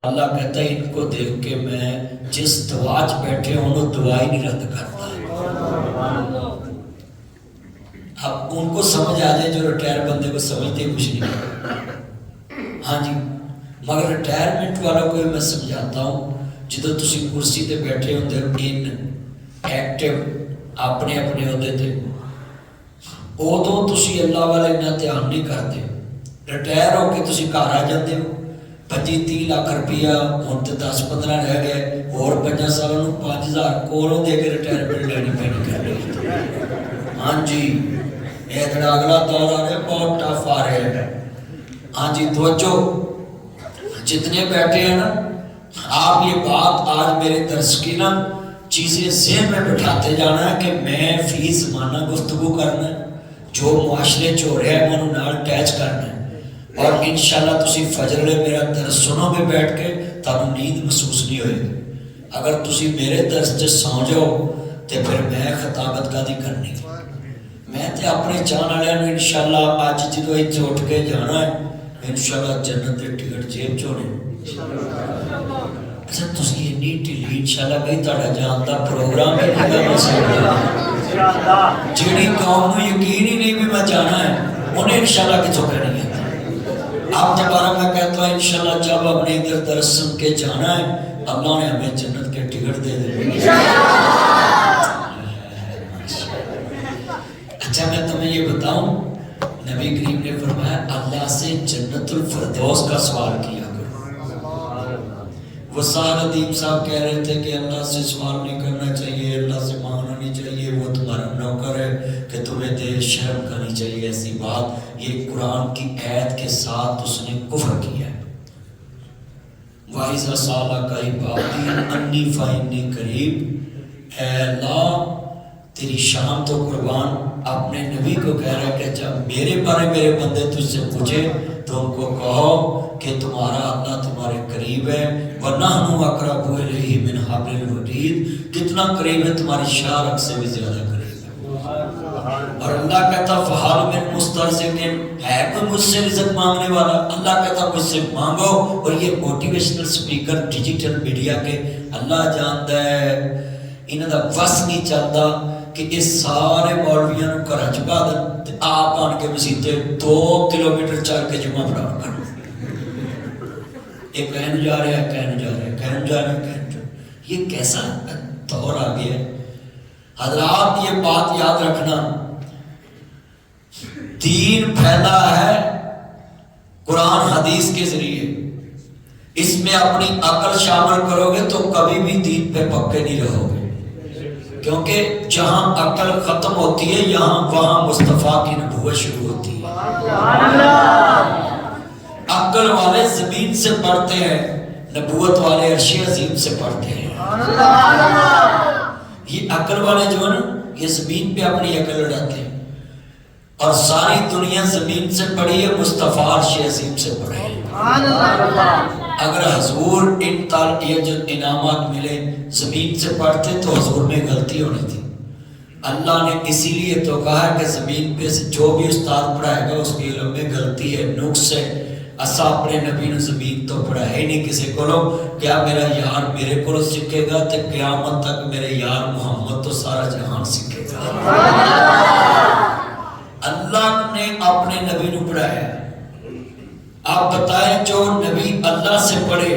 اللہ کہتا ہے ان کو دیکھ کے میں جس دعا چ بیٹھے ہوں وہ دعا ہی نہیں رد کرتا. اب ان کو سمجھ آ جائے جو ریٹائر بندے کو سمجھتے کچھ نہیں. ہاں جی مگر ریٹائرمنٹ والوں کو میں سمجھاتا ہوں جدو تسی کرسی تے بیٹھے ہوندے ان ایکٹیو اپنے اپنے عہدے تے ادو تسی اللہ والے اتنا دھیان نہیں کرتے. ریٹائر ہو کے تسی گھر آ جاتے ہو 25-30 لاکھ روپیہ ہوں تو 10-15 رہ گئے اور 5 سالوں 5,000 کولوں دے کے ریٹائرمنٹ لینی پینی کر رہی. ہاں جی یہ جڑا اگلا دور آ رہا ہے بہت ٹف آ رہا ہے. ہاں جی توجہ جتنے بیٹھے ہیں نا آپ یہ بات آج میرے درس کی نا چیزیں ذہن میں بٹھاتے جانا ہے کہ میں فی زمانہ گفتگو کرنا ہے جو معاشرے چ ہو رہا ہے میں انہوں نال اٹیچ کرنا ہے اور انشاءاللہ تسی فجر لے میرا درس سنو گے بیٹھ کے تانوں نیند محسوس نہیں ہوئے گی. اگر تسی میرے درس سے سو جاؤ تو پھر میں خطابت کا دی کرنی. میں تے اپنے چاہن والوں انشاءاللہ اج جدو اتنے اٹھ کے جانا ہے انشاءاللہ جنت کے ٹکٹ جیب چ ہونے. اچھا تسی اتنی ڈھیلی انشاءاللہ بھائی تہاڈا جان دا پروگرام ہی نہیں مسئلہ جیڑی قوم کو یقین ہی نہیں بھی میں جانا ہے انہیں انشاءاللہ کتوں کرنی ہے. آپ دوبارہ میں کہتا ہوں انشاءاللہ جب اپنے ادھر درس سن کے جانا ہے اللہ نے ہمیں جنت کے ٹکٹ دے دے. اچھا میں تمہیں یہ بتاؤں نبی کریم نے فرمایا اللہ سے جنت الفردوس کا سوال کیا کرو. وہ سال عدیم صاحب کہہ رہے تھے کہ اللہ سے سوال نہیں کرنا چاہیے اللہ سے مانگنا نہیں چاہیے وہ تمہارا نوکر ہے کہ تمہیں دے شرم کرنی چاہیے. ایسی بات یہ قرآن کی عید کے ساتھ اس نے کفر کیا ہے. وَإِذَا سَأَلَكَ عِبَادِي أَنِّي فَإِنِّي قَرِيبٌ. اے اللہ تیری شان تو قربان اپنے نبی کو کہہ رہا ہے کہ جب میرے بارے میرے بندے تجھ سے پوچھے تو ان کو کہو کہ تمہارا اللہ تمہارے قریب ہے. وَنَحْنُ أَقْرَبُ إِلَيْهِ مِنْ حَبْلِ الْوَرِيدِ. کتنا قریب ہے تمہاری شاہ رگ سے بھی زیادہ قریب ہے. اور اللہ کہتا فَحَالُ مِنْ مُسْتَرْزِقٍ ہے کوئی مجھ سے رزق مانگنے والا. اللہ کہتا مجھ سے مانگو. اور یہ موٹیویشنل سپیکر ڈیجیٹل میڈیا کے اللہ جانتا ہے انہوں دا بس نہیں چلتا کہ اس سارے مولویاں نو گھر چکا دیں آپ آن کے مسیطے 2 کلومیٹر چل کے جمعہ پڑھا کرو. ایک کہنے جا رہے ہیں کہنے جا رہے ہیں کہنے جا رہے ہیں کہنے جا رہے ہیں. یہ کیسا دور آ گیا ہے حضرات. یہ بات یاد رکھنا دین پھیلا ہے قرآن حدیث کے ذریعے. اس میں اپنی عقل شامل کرو گے تو کبھی بھی دین پہ پکے نہیں رہو گے کیونکہ جہاں عقل ختم ہوتی ہے یہاں وہاں مصطفیٰ کی نبوت شروع ہوتی ہے. عقل والے زمین سے پڑھتے ہیں نبوت والے عرش عظیم سے پڑھتے ہیں. یہ عقل والے جو ہیں نا یہ زمین پہ اپنی عقل اڑاتے ہیں اور ساری دنیا زمین سے پڑھی ہے مصطفیٰ عرش عظیم سے پڑھے. اگر حضور یہ جو انعامات ملے زمین سے پڑھتے تو حضور میں غلطی ہونی تھی. اللہ نے اسی لیے تو کہا کہ زمین پہ جو بھی استاد پڑھائے گا اس کے علم میں غلطی ہے نقص ہے. اسا اپنے نبی نے زمین تو پڑھا ہی نہیں کسی کو. کیا میرا یار میرے کو سکھے گا تو قیامت تک میرے یار محمد تو سارا جہان سکھے گا. اللہ نے اپنے نبی نے پڑھایا. آپ بتائیں جو نبی اللہ سے پڑھے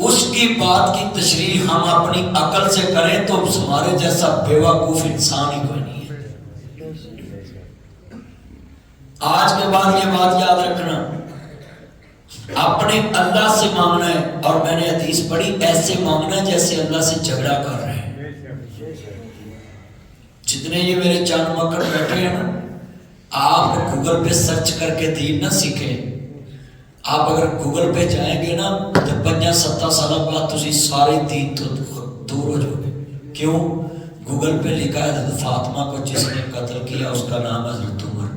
اس کی بات کی تشریح ہم اپنی عقل سے کریں تو ہمارے جیسا بیوقوف انسان ہی کوئی نہیں ہے. آج کے بعد یہ بات یاد رکھنا اپنے اللہ سے مانگنا ہے. اور میں نے حدیث پڑھی ایسے مانگنا ہے جیسے اللہ سے جھگڑا کر رہے ہیں. جتنے یہ میرے چاند مکڑ بیٹھے ہیں نا آپ گوگل پہ سرچ کر کے دین نہ سیکھیں. آپ اگر گوگل پہ جائیں گے نا تو 5-7 سال بعد تسی سارے دین تو دور ہو جاؤ گے. کیوں؟ گوگل پہ لکھا ہے حضرت فاطمہ کو جس نے قتل کیا اس کا نام ہے حضرت عمر.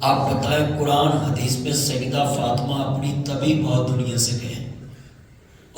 آپ بتائیں قرآن حدیث میں سیدہ فاطمہ اپنی طبی موت دنیا سے گئے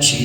6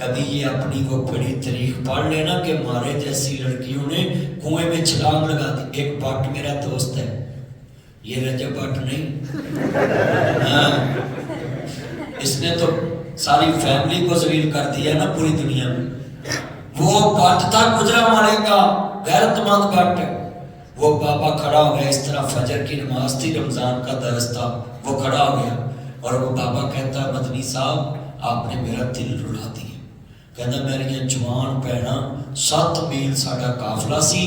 کبھی یہ اپنی وہ بڑی تاریخ پڑھ لینا کہ ہمارے جیسی لڑکیوں نے کنویں میں چھلانگ لگا دی. ایک بٹ میرا دوست ہے, یہ رجب بٹ نہیں, ہاں اس نے تو ساری فیملی کو ذلیل کر دیا نا پوری دنیا میں. وہ بٹ تھا گجرانوالے کا, غیرت مند بٹ. وہ بابا کھڑا ہو گیا, اس طرح فجر کی نماز تھی, رمضان کا درس تھا, وہ کھڑا ہو گیا اور وہ بابا کہتا ہے مدنی صاحب آپ نے میرا دل رلا دیا. کہنا میری جوان بھیڑاں 7 میل ساڈا قافلہ سی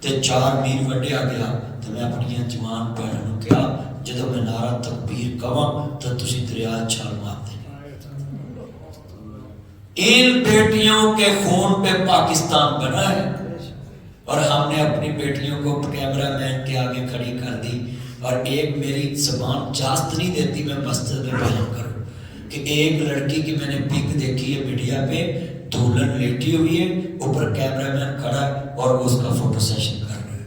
تے 4 میل وڈیا گیا تے میں اپنی جوان بھیڑاں نوں کہا جدوں میں نعرہ تکبیر کہاں تو تسی دریا چھال مار دیں. ان بیٹیوں کے خون پہ پاکستان بنا ہے اور ہم نے اپنی بیٹیوں کو کیمرہ مین کے آگے کھڑی کر دی. اور ایک میری زبان اجازت نہیں دیتی میں مسجد میں بیان کروں کہ ایک لڑکی کی میں نے پک دیکھی ہے میڈیا پہ, دولہن لیٹی ہوئی ہے, اوپر کیمرہ مین کھڑا ہے اور وہ اس کا فوٹو سیشن کر رہا ہے.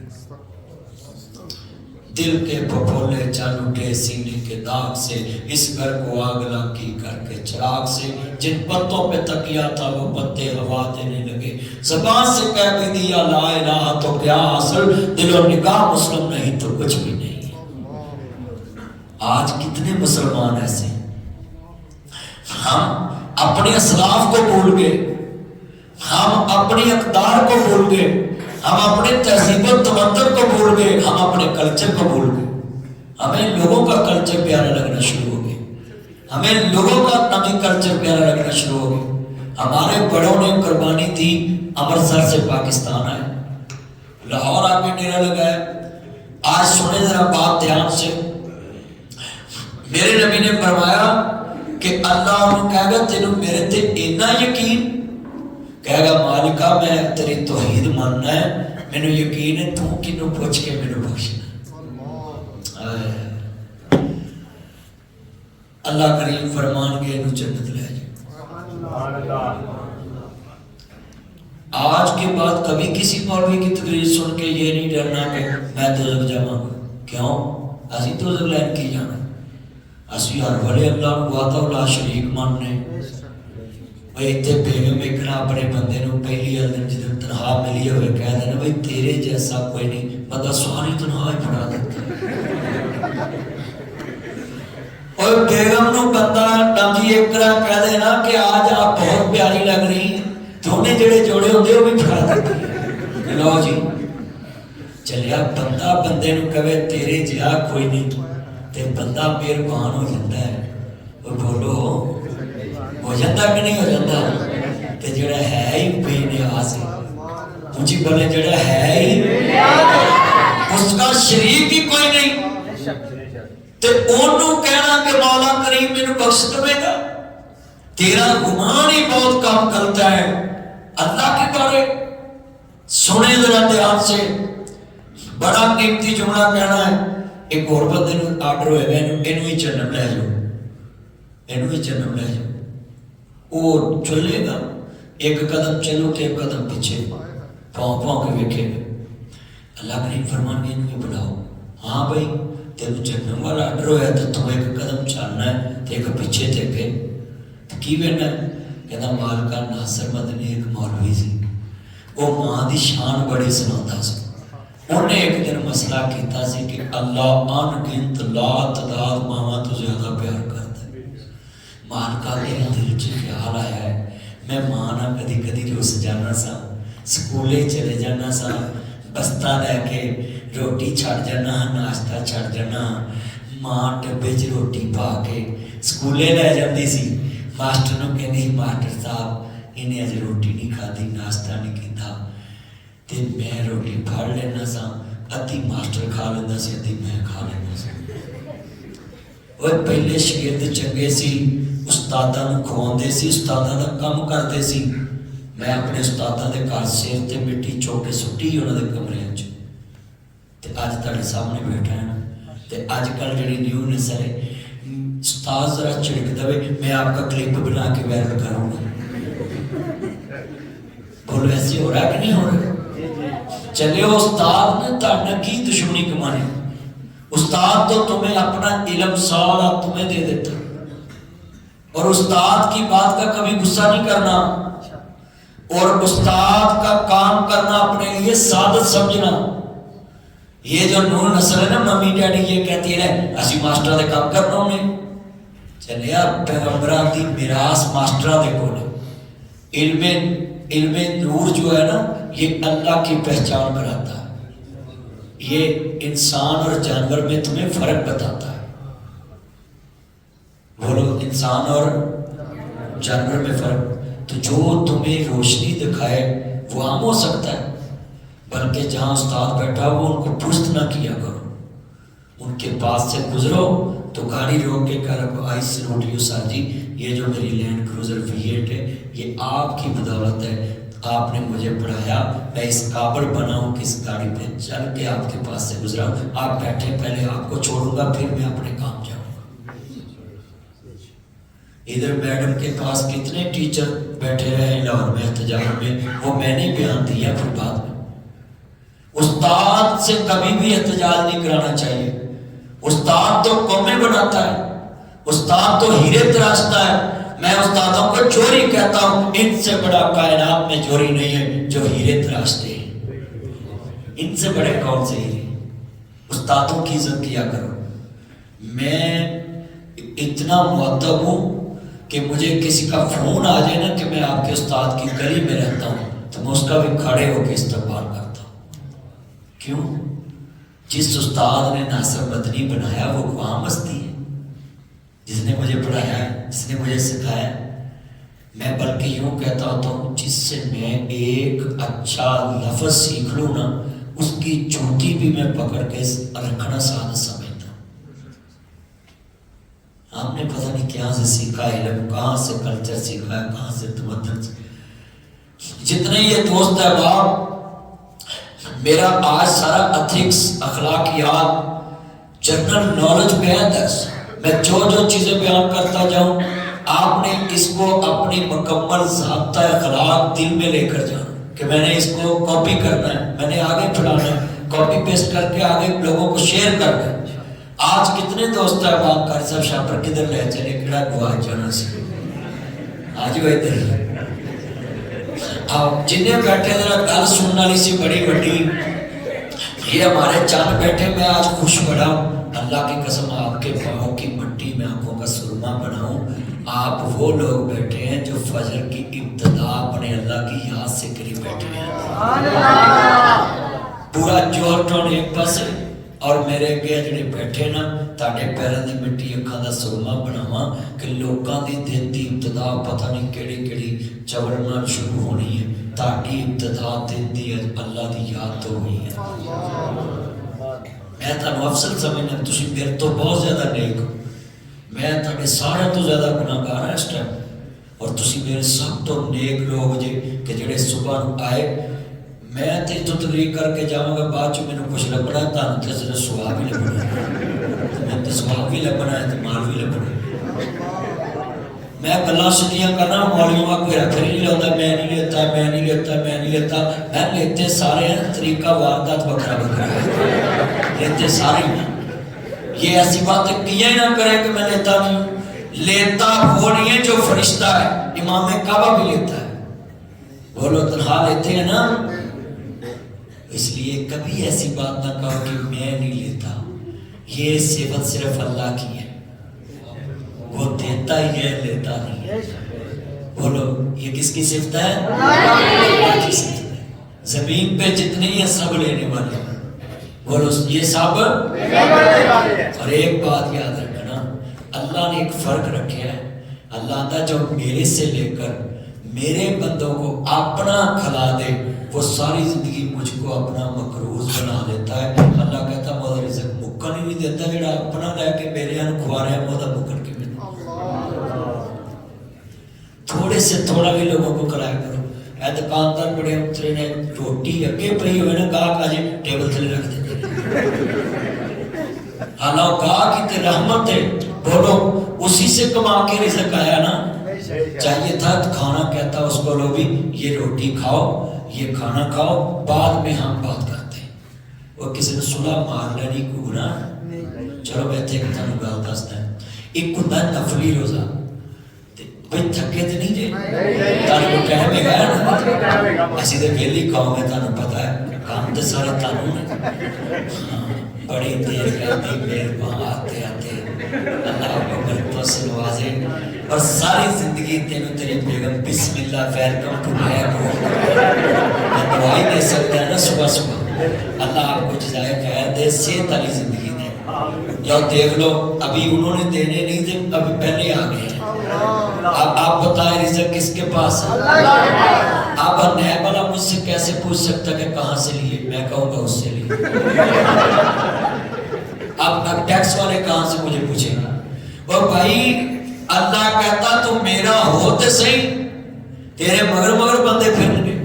دل کے پھپھولے چل اٹھے سینے کے داغ سے, اس گھر کو آگ لگی کر کے چراغ سے, جن پتوں پہ تکیا تھا وہ پتے ہوا دینے لگے. زبان سے کہہ بھی دیا لا الہ تو کیا حاصل, دل و نگاہ مسلم نہیں تو کچھ بھی نہیں. آج کتنے مسلمان ایسے ہیں, ہم اپنے اسلاف کو بھول گئے, ہم اپنی اقدار کو بھول گئے, ہم اپنے تہذیب و تمدن کو بھول گئے, ہم اپنے کلچر کو بھول گئے. ہمیں لوگوں کا کلچر پیارا لگنا شروع ہو گیا, ہمیں لوگوں کا نبی کلچر پیارا لگنا شروع ہو گیا. ہمارے بڑوں نے قربانی دی, امرتسر سے پاکستان آئے, لاہور آ کے ڈیرا لگایا. آج سنے ذرا بات دھیان سے, میرے نبی نے فرمایا کہ اللہ انہوں کہے گا تینوں میرے تے اتنا یقین, کہے گا مالکہ میں تیری توحید ماننا ہے, مینوں یقین ہے تو کنوں پوچھ کے مینوں بخشنا. اللہ کریم فرمان گے انہوں جنت لے جائے. آج کے بعد کبھی کسی مولوی کی تقریر سن کے یہ نہیں ڈرنا کہ میں دوزخ جاواں گا. کیوں؟ اسی دوزخ لین کی جانا, اسی ہر بڑے اللہ وحدہ لا شریک ماننے. بھائی اتنے بیگم اکرا اپنے بندے نو پہلی دن جدن تنخواہ ملی ہوئے کہہ دینا بھائی تیرے جیسا کوئی نہیں, بندہ ساری تنخواہ ہی پڑھا دیتا. اور بیگم نو بندہ نبی اکرا کہہ دینا کہ آج آپ بہت پیاری لگ رہی ہیں, تو انہیں جڑے جوڑے ہوندے وہ بھی پڑھا دیتے. لو جی چلیا بندہ بندے نو کہے تیرے جہا کوئی نہیں تے بندہ مہربان ہو جاتا ہے. وہ بولو ہو جاتا کہ نہیں ہو جاتا؟ تے جڑا ہے ہی بے نیاز ہے, مجھے بولے جڑا ہے ہی اس کا شریک ہی کوئی نہیں, تے انہوں کہنا کہ مولا کریم مینوں بخش دے گا, تیرا گمان ہی بہت کام کرتا ہے اللہ کے بارے. سنے ذرا دھیان سے, بڑا قیمتی جملہ کہنا ہے. ایک اور بندے نوں آرڈر ہوئے گا اینوں ہی جنم لے جاؤ, اینوں ہی جنم لے جاؤ. وہ چلے گا, ایک قدم چلو تے ایک قدم پیچھے پاؤں پاؤں کے ویکھے گا. اللہ کریم فرمان کے اینوں ہی بلاؤ. ہاں بھائی تینوں جنم والا آرڈر ہویا تو تم ایک قدم چلنا ہے تے ایک پیچھے تے کے کی وینا ہے. کہنا مالکہ ناصر مدنی ایک مولوی سی, وہ ماں دی شان بڑی سناتا سی. انہیں ایک دن مسئلہ کیتا سی کہ اللہ ان گنت لا تعداد ماما تو زیادہ پیار کرتا ہے. مالکہ میرے دل چ خیال آیا ہے میں ماں نہ کدی کدی رس جانا سا, سکولے چلے جانا سا, بستہ لے کے روٹی چھڑ جانا, ناشتہ چھڑ جانا, ماں ڈبے چ روٹی پا کے سکولے لے جاندی سی. ماسٹر نوں کہندی ماسٹر صاحب انہیں اج روٹی نہیں کھادی, ناشتہ نہیں کیتا, تے میں روٹی پھڑ لینا سا, ادھی ماسٹر کھا لینا سی, ادھی میں کھا لینا سا. اور پہلے شاگرد چنگے سی, استاداں نوں کھواندے سی, استاداں دا کم کردے سی. میں اپنے استاداں دے گھر سیر تے مٹی چوک کے سٹی انہاں دے کمرے وچ, تے اج تہاڈے سامنے بیٹھا ہے نا. تے اج کل جڑی نیو نسل ہے, استاد ذرا چھڑک دے میں آپ کا کلپ بنا کے وائرل کروں گا. بولو ایسے ہو رہا کہ نہیں ہو رہا؟ چلے استاد نے تہاڈا کی دشمنی کمانی, استاد تو تمہیں اپنا علم سارا تمہیں دے دیتا, اور استاد کی بات کا کبھی غصہ نہیں کرنا، اور استاد کا کام کرنا اپنے لیے سعادت سمجھنا۔ یہ جو نور نسل ہے نا، ممی ڈیڈی یہ کہتی ہے اسی ماسٹر دے کام کرنا انہیں چلیا، پیغمبراں دی میراث ماسٹراں دے کول۔ علم نور جو ہے نا، یہ اللہ کی پہچان بناتا ہے، یہ انسان اور جانور میں تمہیں فرق بتاتا ہے۔ بولو انسان اور جانور میں فرق۔ تو جو تمہیں روشنی دکھائے وہ عام ہو سکتا ہے، بلکہ جہاں استاد بیٹھا وہ ان کو پرست نہ کیا کرو، ان کے پاس سے گزرو تو گاڑی روک کے کہو آئی سلوٹ یو سر جی، یہ جو میری لینڈ کروزر V8 ہے یہ آپ کی بدولت ہے، آپ نے مجھے پڑھایا، میں اس قابل بنا ہوں کہ اس گاڑی پہ چل کے آپ کے پاس سے گزرا ہوں، آپ بیٹھے، پہلے آپ کو چھوڑوں گا پھر میں اپنے کام جاؤں گا۔ ادھر میڈم کے پاس کتنے ٹیچر بیٹھے رہے لاہور میں احتجاج میں، وہ میں نے بیان دیا پھر بعد میں۔ استاد سے کبھی بھی احتجاج نہیں کرانا چاہیے، استاد تو قومیں بناتا ہے، استاد تو ہیرے تراشتا ہے۔ میں استادوں کو چوری کہتا ہوں، ان سے بڑا کائنات میں چوری نہیں ہے جو ہیرے تراشتے ہیں، ان سے بڑے کون سے ہیرے۔ استادوں کی عزت کیا کرو۔ میں اتنا مؤدب ہوں کہ مجھے کسی کا فون آ جائے نا کہ میں آپ کے استاد کی گلی میں رہتا ہوں تو میں اس کا بھی کھڑے ہو کے استقبال کرتا ہوں۔ کیوں؟ جس استاد نے ناصر مدنی بنایا وہ عام ہستی ہے، جس نے مجھے پڑھایا ہے، جس نے مجھے سکھایا۔ میں بلکہ یوں کہتا ہوتا ہوں، جس سے میں ایک اچھا لفظ سیکھ لوں نا، اس کی چوٹی بھی میں پکڑ کے رکھنا سعادت سمجھتا ہوں۔ ہم نے پتہ نہیں کہاں سے سیکھا علم، کہاں سے کلچر سیکھا ہے، کہاں سے تمدن سیکھا۔ جتنے یہ دوست احباب، میرا آج سارا ایتھکس، اخلاقیات، جنرل نالج پہ ہے درس۔ میں جو چیزیں بیان کرتا جاؤں، آپ نے اس کو اپنی مکمل ضابطہ اخلاق دل میں لے کر جانا کہ میں نے اس کو کاپی کرنا ہے، میں نے آگے پھیلانا ہے، کاپی پیسٹ کر کے آگے لوگوں کو شیئر کرنا ہے۔ آج کتنے دوست ہیں بات کر صاحب شاہ پر کدھر لے چلے کڑا گواہ جانا سی آج وہ ادھر آپ جنہیں بیٹھے ذرا گل سننے والی سی بڑی بڑی، یہ ہمارے چاند بیٹھے، میں آج خوش بڑا ہوں۔ اللہ کی قسم آپ کے پاؤں کی مٹی میں آنکھوں کا سرما بناؤں۔ آپ وہ لوگ بیٹھے ہیں جو فجر کی ابتدا اپنے اللہ کی یاد سے قریب بیٹھے ہیں، پورا جوہر ٹون ایک پاس ہے، اور میرے اگے جڑے بیٹھے نا، تاڑے پیروں دی مٹی اکھاں دا سرما بناواں کہ لوکاں دی دن دی ابتدا پتہ نہیں کیڑی کیڑی چور نال شروع ہونی ہے، تاڑی ابتدا دن دی اللہ دی یاد تو ہوئی ہے۔ میں تانوں افضل سمجھنا، تسی میرے تو بہت زیادہ نیک ہو، میں تاڑے سارے تو زیادہ گناہگار ہاں اس ٹائم، اور تسی میرے سب تو نیک لوگ جے کہ جڑے صبح آئے۔ میں تے تو تقریر کر کے جاؤں گا، بعد چ مینوں کچھ لبنا ہے، تانوں تے صرف سواب ہی لبنا ہے، میں تے سواب بھی لبنا ہے تے مال بھی لبنا ہے۔ میں گلاں سیدھیاں کرنا، مولویوں کا کوئی ہتھ نہیں لاتا، میں نہیں لیتا، میں نہیں لیتا، میں نہیں لیتا، میں لیتے سارے ہیں، طریقہ واردات بکرا بکرا ہے، لیتے سارے ہیں۔ یہ ایسی باتیں کیا ہی نہ کرے کہ میں لیتا نہیں ہوں۔ لیتا وہ نہیں ہے جو فرشتہ ہے، امام کعبہ بھی لیتا ہے، بولو تنہا لیتے ہیں نا۔ اس لیے کبھی ایسی بات نہ کہو کہ میں نہیں لیتا، یہ صفت صرف اللہ کی ہے، وہ دیتا ہی ہے، لیتا نہیں ہے۔ بولو یہ کس کی صفت ہے؟ اللہ کی صفت ہے۔ زمین پہ جتنے ہیں سب لینے والے ہیں، بولو یہ سب۔ اور ایک بات یاد رکھنا، اللہ نے ایک فرق رکھا ہے، اللہ تعالیٰ جو میرے سے لے کر میرے بندوں کو اپنا کھلا دے، وہ ساری زندگی مجھ کو اپنا مقروض بنا دیتا ہے۔ اللہ کہتا ہے مجھے رزق مکن ہی نہیں دیتا، جڑا اپنا لے کے میرے ہاں کھوا رہا ہے مجھے مکن کے ملتا۔ تھوڑے سے تھوڑا بھی لوگوں کو کھلایا کرو۔ اے دکاندار بڑے اترے نے، روٹی اگے پئی ہوئے نا، گاہک آ جائے ٹیبل تھلے رکھ دیتے، اللہ گاہک کی رحمت ہے، بولو اسی سے کما کے رزق آیا نا۔ چاہیے تھا کھانا کہتا اس کو لو بھی یہ روٹی کھاؤ، یہ کھانا کھاؤ، بعد میں ہم بات کرتے ہیں۔ وہ کسی نے صلح مار لینی کو گناہ؟ چلو بیٹھے کہ تانوں گل دسدا ہے۔ ایک ہوندا نفلی روزہ، بھائی تھکے تو نہیں جی تمہیں کو ٹائم ہے نا اسی تو ویلی قوم ہے تمہیں پتا ہے کام تو سارے تمہیں بڑی دیر رہتی میرے وہاں آتے آتے اللہ کو برکتوں سے نوازے اور ساری زندگی تینوں تیری بیگم بسم اللہ ویلکم ٹو بیک ہو میں دعائی دے سکتا ہے نا صبح صبح اللہ آپ کو جزائے خیر دے صحت والی زندگی دے یا دیکھ لو ابھی انہوں نے دینے نہیں تھے ابھی پہلے آ گئے آپ بتائیں رزق کس کے پاس ہے آپ نیب والا مجھ سے کیسے پوچھ سکتا کہ کہاں سے لیے میں کہوں گا اس سے لیے آپ ٹیکس والے کہاں سے مجھے پوچھیں گا اور بھائی اللہ کہتا تو میرا ہوتے صحیح تیرے مگر بندے پھرن گے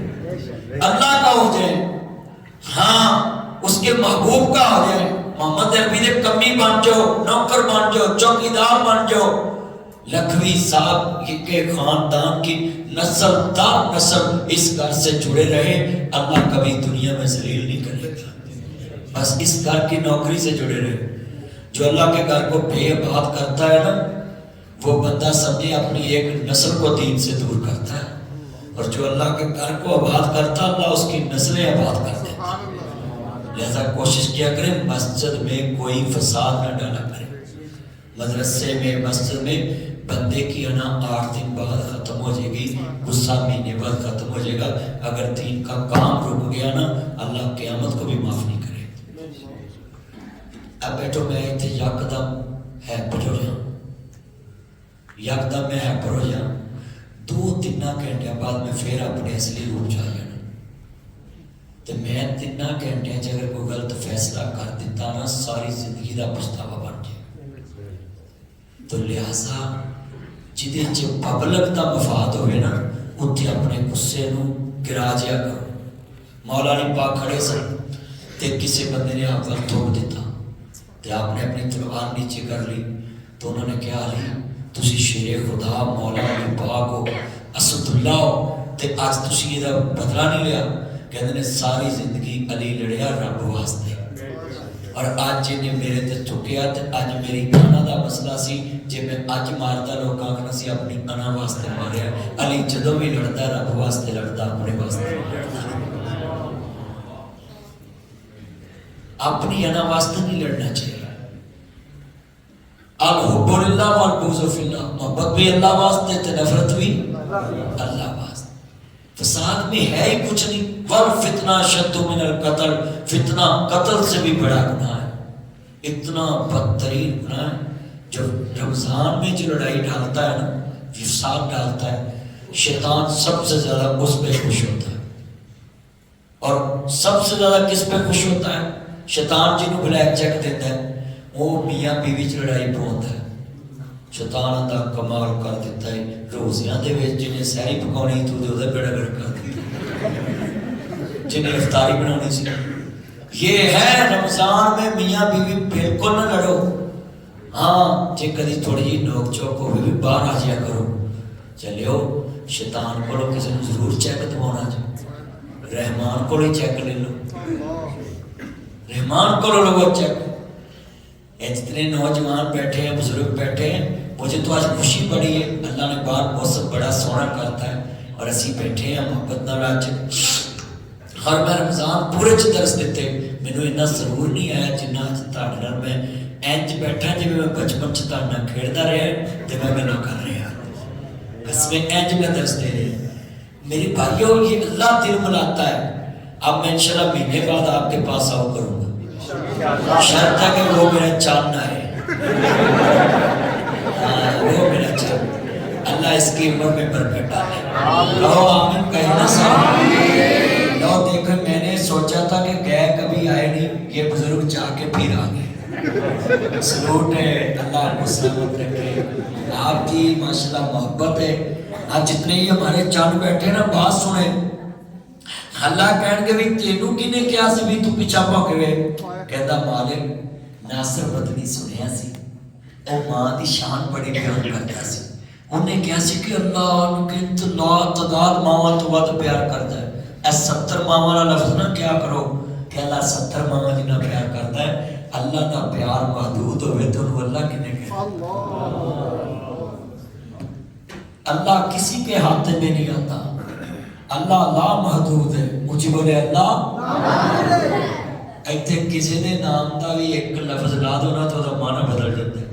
اللہ کا ہو جائے ہاں اس کے محبوب کا ہو جائے محمد عربی نے کمی بن جاؤ نوکر بن جاؤ چوکیدار بن جاؤ لکھوی صاحب کے خاندان کی نسل در نسل اس گھر سے جڑے رہے اللہ کبھی دنیا میں ذلیل نہیں کرے گا بس اس گھر کی نوکری سے جڑے رہے جو اللہ کے گھر کو بے آباد کرتا ہے نا وہ بندہ سمجھے اپنی ایک نسل کو دین سے دور کرتا ہے اور جو اللہ کے گھر کو آباد کرتا اللہ اس کی نسلیں آباد کر دیتا ہے لہذا کوشش کیا کریں مسجد میں کوئی فساد نہ ڈالا کریں مدرسے میں مسجد میں بندے کی انا 8 دن بعد ختم ہو جائے گی غصہ مہینے بعد ختم ہو جائے گا اگر دین کا کام رک گیا نا اللہ قیامت کو بھی معاف نہیں کرے اب بیٹھو میں اتنے یکدم ہیپر ہو جاؤں یکدم میں ہیپر ہو جاؤں 2-3 گھنٹے بعد میں پھر اپنے اصلی روپ جا جانا تو میں 3 گھنٹے اگر کوئی غلط فیصلہ کر دیتا نا ساری زندگی کا پچھتاوا بن جائے تو لہذا جدے چ پبلک کا مفاد ہوئے نا اتنے اپنے غصے نو گرا جیا کرو مولا علی پاک کھڑے سن تے کسی بندے نے آپ پر تھوک دیتا تے آپ نے اپنی تلوار نیچے کر لی تو انہوں نے کہا علی تسی شیر خدا مولا علی پاک ہو اسد اللہ ہو تے آج تسی یہ بدلہ نہیں لیا کہتے ہیں ساری زندگی علی لڑیا رب واسطے اور آج جنہیں میرے تے چکیا تے آج میری انا دا مسئلہ سی جے میں آج مارتا لوگ آکھنا سی اپنی انا واسطے ماریا علی جدوں بھی لڑتا رب واسطے لڑتا اپنے واسطے اپنی انا واسطے نہیں لڑنا چاہیے الحب للہ والبغض فی اللہ محبت بھی اللہ واسطے تے نفرت بھی اللہ واسطے فساد میں ہے ہی کچھ نہیں والفتنہ شد من القتل فتنہ قتل سے بھی بڑا گناہ ہے اتنا بدترین گناہ ہے جو رمضان میں جو لڑائی ڈالتا ہے نا فساد ڈالتا ہے شیطان سب سے زیادہ اس پہ خوش ہوتا ہے اور سب سے زیادہ کس پہ خوش ہوتا ہے شیطان جنہوں بلیک چیک دیتا ہے وہ میاں بیوی چ لڑائی پاؤندا ہے شیطان دا کمال کر دیتا ہے روزیاں دے وچ جنہیں سحری پکاونی تو دے بیڑا گرک کر دیتا جنہیں افطاری بنانی سی یہ ہے رمضان میں میاں بیوی بالکل نہ لڑو ہاں جے کدی تھوڑی جی نوک چوک ہوئے بھی باہر آ جایا کرو چلیو شیطان کو کسی نے ضرور چیک دوانا جو رحمان کو ہی چیک لے لو رحمان کو لوگو چیک جتنے نوجوان بیٹھے ہیں بزرگ بیٹھے ہیں مجھے تو آج خوشی بڑی ہے اللہ نے بار موسم بڑا سونا کرتا ہے اور اسی بیٹھے ہیں محبت نال آج ہر میں رمضان پورے چ درس دیتے مینوں اتنا ضرور نہیں آیا جنہ اج تہاڈے نال میں انج بیٹھا جویں میں بچپن چ تہاڈے نال کھیڈدا رہیا تے میں نہ کر رہا قسم انج میں درس دے رہے میرے بھائیوں یہ اللہ دل ملاتا ہے اب میں انشاءاللہ مہینے بعد آپ کے پاس آؤ کروں گا شرط ہے کہ وہ میرا چاند ہے وہ میرا چاند اللہ اس کی عمر میں برکت ڈالے کہو آمین کہنا ساتھ لو دیکھو میں نے سوچا تھا کہ گئے کبھی آئے نہیں یہ بزرگ جا کے پھر آ گئے سلوٹ ہے اللہ کو سلامت رکھے آپ کی ماشاءاللہ محبت ہے آج جتنے ہی ہمارے چاند بیٹھے نا بات سنیں اللہ کہن کے بھی تینوں کی نے کیا سی بھی تو پیچھا پاکے ہوئے کہتا مالک ناصر بدنی سنیا سی او ماں دی شان بڑی بیان کرتا سی انہیں کیا سی کہ اللہ انکت لا تداد ماما تو بات پیار کرتا ہے اے 70 ماما نا لفظ نا کیا کرو کہ اللہ 70 ماما جنہ پیار کرتا ہے اللہ نا پیار محدود ہوئے تو اللہ کی نے کہا اللہ کسی کے ہاتھ میں نہیں آتا، اللہ لا محدود ہے. مجھے بولے اللہ ایتھے کسی دے نام دا بھی ایک لفظ لا دو نا تو دا معنی بدل جاتا ہے.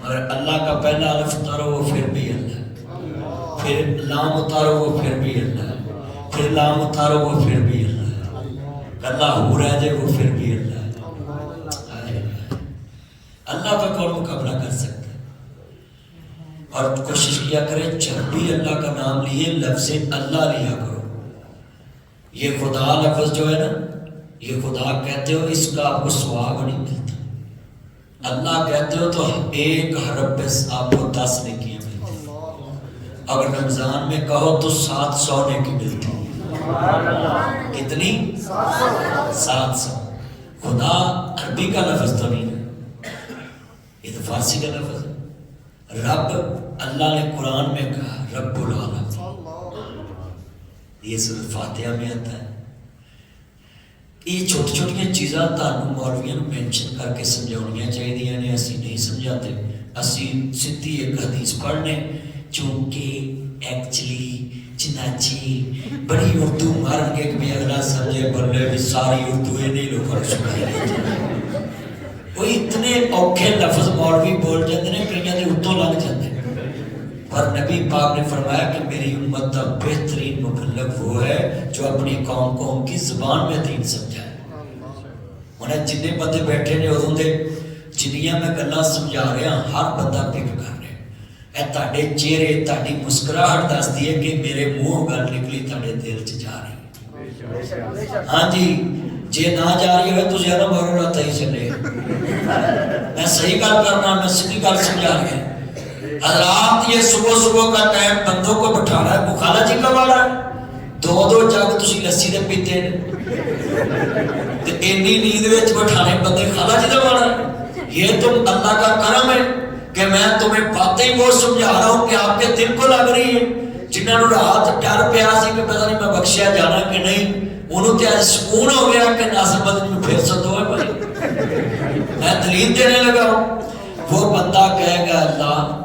مگر اللہ کا پہلا الف اتارو وہ پھر بھی اللہ ہے، پھر لام اتارو وہ پھر بھی اللہ ہے، پھر لام اتارو وہ پھر بھی اللہ ہے، اللہ ہو رہ جائے وہ پھر بھی اللہ ہے. اللہ کا کون مقابلہ کر سکتا ہے؟ اور کوشش کیا کریں جب بھی اللہ کا نام لیے لفظ اللہ لیا کرو. یہ خدا لفظ جو ہے نا، یہ خدا کہتے ہو اس کا آپ کو ثواب نہیں ملتا. اللہ کہتے ہو تو ایک حرف پہ آپ کو 10 نیکیاں ملتی. اگر رمضان میں کہو تو 700 نیکی ملتی. کتنی؟ 700. خدا عربی کا لفظ تو نہیں ہے، یہ تو فارسی کا لفظ ہے. رب اللہ نے قرآن میں کہا رب العالمین، یہ سورۃ فاتحہ میں آتا ہے. یہ چھوٹی چھوٹی چیزاں تانوں مولویوں مینشن کر کے سمجھاؤنیاں چاہیے نے. اسی نہیں سمجھاتے، اسی سیدھی ایک حدیث پڑھنے چونکہ ایکچولی چنانچی بڑی اردو مارن کے کہ اگلا سمجھے بلے بھی ساری اردو یہ نہیں لوگوں نے سنائی. وہ اتنے اوکھے لفظ مولوی بول جاتے ہیں کئی دے اتوں لگ جاتے ہیں. پر نبی پاک نے فرمایا کہ میری امت کا بہترین مبلغ وہ ہے جو اپنی قوم کی زبان میں دین سمجھائے. انہیں جننے بندے بیٹھے نے ادوں دے جنیاں میں گلاں سمجھا رہے ہیں ہر بندہ پک کر رہے ہیں. اے تہاڈے چہرے تہاڈی مسکراہٹ دسدی ہے کہ میرے منہ گل نکلی تہاڈے دل چ جا رہی. ہاں جی، جے نہ جا رہی ہے تو زیادہ مارو رہتا ہی چلے. میں صحیح گل کرنا، میں سیدھی گل سمجھا رہا ہوں. حضرات یہ صبح صبح کا ٹائم بندوں کو بٹھانا ہے. بخالا جی کا والا ہے 2 جگ تسی لسی دے پیتے تے اینی نیند وچ بٹھانے بندے خالہ جی کا والا ہے. یہ تم اللہ کا کرم ہے کہ میں تمہیں باتیں وہ سمجھا رہا ہوں کہ آپ کے دل کو لگ رہی ہے. جنہوں نے رات ڈر پیا سی کہ پتہ نہیں میں بخشیا جانا کہ نہیں، انہوں تے سکون ہو گیا کہ ناصر مدنی میں پھر سدو ہے بھائی. میں دلیل دینے لگا ہوں. وہ بندہ کہے گا اللہ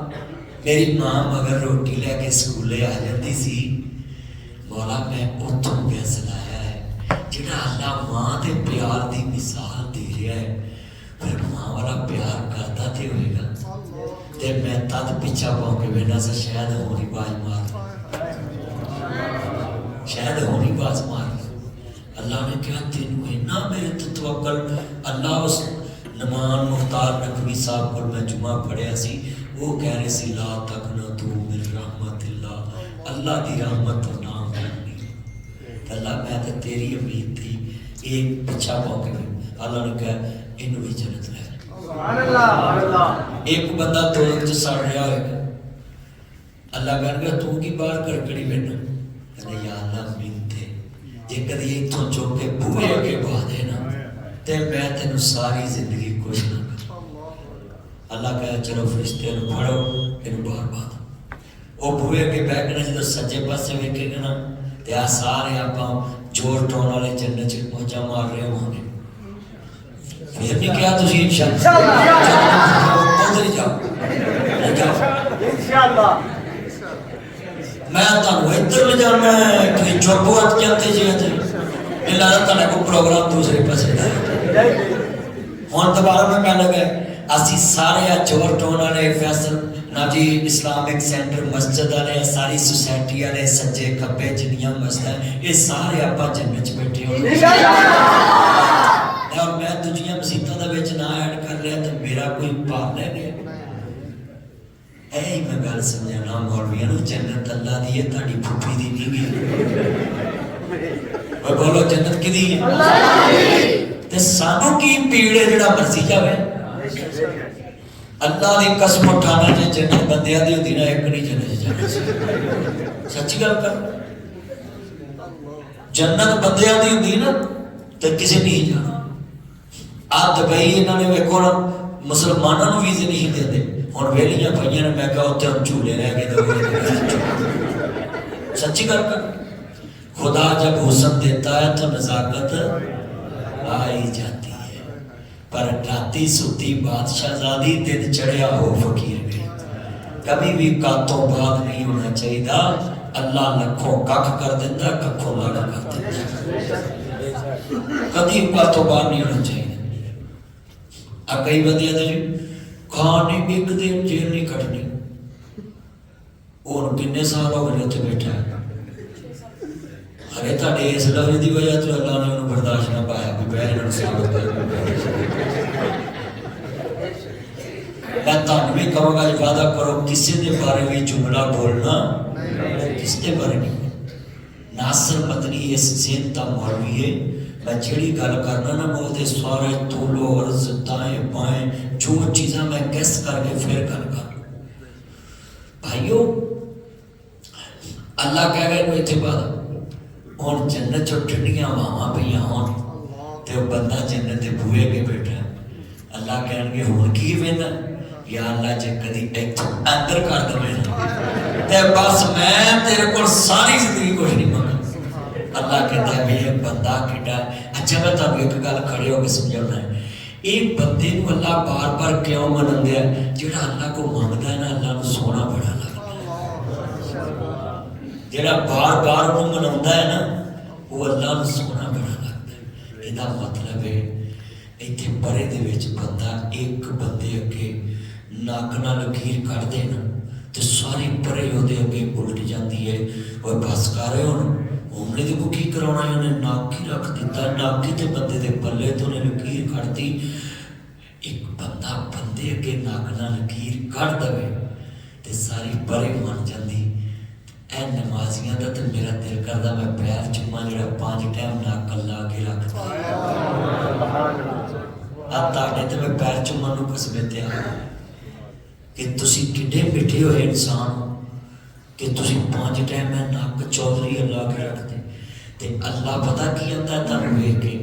میری ماں مگر روٹی لے کے سکولے آ جاتی سی، مولا میں اتوں گیس لایا ہے. جڑا اللہ ماں دے پیار دی مثال دے رہا ہے پھر ماں والا پیار کرتا تے ہوئے گا. تے میں تد پیچھا پاؤں کے بیٹا سا شاید ہونی باز مار، شاید ہونی باز مار. اللہ نے کہا تینوں اینا میرے تو توکل. اللہ اس نمان مختار نقوی صاحب کو میں جمعہ پڑھیا سی، وہ کہہ رہے سی لا تقنطوا من رحمت اللہ، اللہ دی رحمت تو نام کرنی. اللہ میں تے تیری امید تھی. ایک پچھا پاؤ کے اللہ نے کہا انہوں بھی جنت لے. ایک بندہ دولت سے سڑ رہا ہوئے گا، اللہ کہنے گا تو کی بار کر کڑی بیٹھا کہنے یا اللہ منتے جے کدی اتھوں چوکے بوئے کے بعد ہے نا تے میں تینوں ساری زندگی خوش نہ کر. اللہ کہا چلو فرشتے نو پڑھو انہوں باہر بات. وہ بوئے کے بیٹھنا جدو سجے پاسے ویکھے گا نا تے آ سارے آپاں جوڑ ٹون والے جنت چ پہنچا مار رہے ہوں گے. پھر بھی کیا تسی انشاءاللہ ادھر جاؤ میں تانوں ادھر لے جانا ہے کہ چپ وقت کہتے جی اجے اللہ تعالیٰ کو پروگرام دوسرے پاسے دا. ہن دوبارہ میں کہنے لگا اسی سارے جوڑ ٹون والے فیصل ناجی اسلامک سینٹر مسجد والے ساری سوسائٹی والے سجے کھبے جنیاں مسجد یہ سارے آپ جنت چ بیٹھے ہو. اور میں دوجیاں مسیتوں دے وچ نہ ایڈ کر لیا تو میرا کوئی پار لے گیا. اے میں گل سمجھانا مولویاں نو جنت اللہ دی ہے تہاڈی پھوپھی دی نہیں گئی. وہ بولو جنت کدی ہے اللہ دی. تے سانو کی پیڑ ہے جڑا مرضی جاوے. اللہ دی قسم اٹھانا جے جنت بندیاں دی ہوندی نا ایک نہیں جنت جانا. سچی گل کر جنت بندیاں دی ہوندی نا تے کسے نہیں جانا. آ دبئی انہوں نے ویکھو نا مسلمانوں ویزے نہیں دے دے ہن ویلیاں پئیاں نے میں کہا اوتھے ہم جھولے رہ گئے دو. سچی گل کر خدا جب حسن دیتا ہے تو نزاکت آئی جاتی ہے. پر راتی سوتی بادشاہ زادی دن چڑھیا ہو فقیر گئی. کبھی بھی کاتوں بعد نہیں ہونا چاہیے. اللہ لکھوں کھ کر دینا, ککھوں لکھ کر دینا. کبھی کاتوں بعد نہیں ہونا چاہیے. کئی بندے جی کھان نہیں بکتے, جیل نہیں کٹنی. اور کنے سال ہو گئے اتنے بیٹھا ہے. ارے تھے اس لفظ کی وجہ تو اللہ نے انہوں برداشت نہ پایا بھی بہن ثابت کر. میں تمہیں بھی کہوں گا وعدہ کرو کسی کے بارے میں جملہ بولنا, کس کے بارے نہیں. ناصر مدنی اس زینتا مولوی ہے. میں جڑی گل کرنا نا وہ دے سارے طولو عرض دائیں بائیں جو چیزاں میں کیس کر کے پھر گل کر. بھائیو اللہ کہہ گئے کوئی تھے بات ہوں جنت چو ٹھنڈیاں ماواں پہ ہون تے بندہ جنت دے بوئے کے بیٹھا. اللہ کہن گے ہون کی وینا یا اللہ جے کدی ایک اندر کر دے تے بس میں تیرے کو ساری زندگی کچھ نہیں مانگا. اللہ کہتا ہے یہ بندہ کیڑا. اچھا میں تب ایک گل کھڑے ہو کے سمجھانا ہے. ایک بندے کو اللہ بار بار کیوں منگدا ہے؟ جڑا اللہ کو مانگدا ہے نا اللہ کو سونا بڑا لگدا ہے. جڑا بار بار انہوں مناوندا ہے نا وہ اللہ کو سونا بڑا لگدا ہے. یہ مطلب ہے ایتھے پرے دے وچ بندہ ایک بندے اگے ناک نال لکیر کر دے نا تے ساری پرے اودے اگے الٹ جاندی ہے. وہ بس کر رہے ہون نے دیکھو کی کرانا ہے, انہیں ناکی رکھ دیتا. ناکی تے بندے دے پلے تو انہیں لکیر کر دی. ایک بندہ بندے اگے ناک نال لکیر کر دے تے ساری پرے من جاندی. اے نمازیاں دا تے میرا دل کردا میں پیر چوما جڑا 5 ٹائم ناک لا کے رکھ دے. تاڑے تے میں پیر چومن نوں قسمیں تے کہ تسی کڈے میٹھے ہوئے انسان ہو کہ تسی 5 ٹائم میں ناک چودھری اللہ کے رکھ دے. تے اللہ پتہ کی آتا ہے تانوں ویکھ کے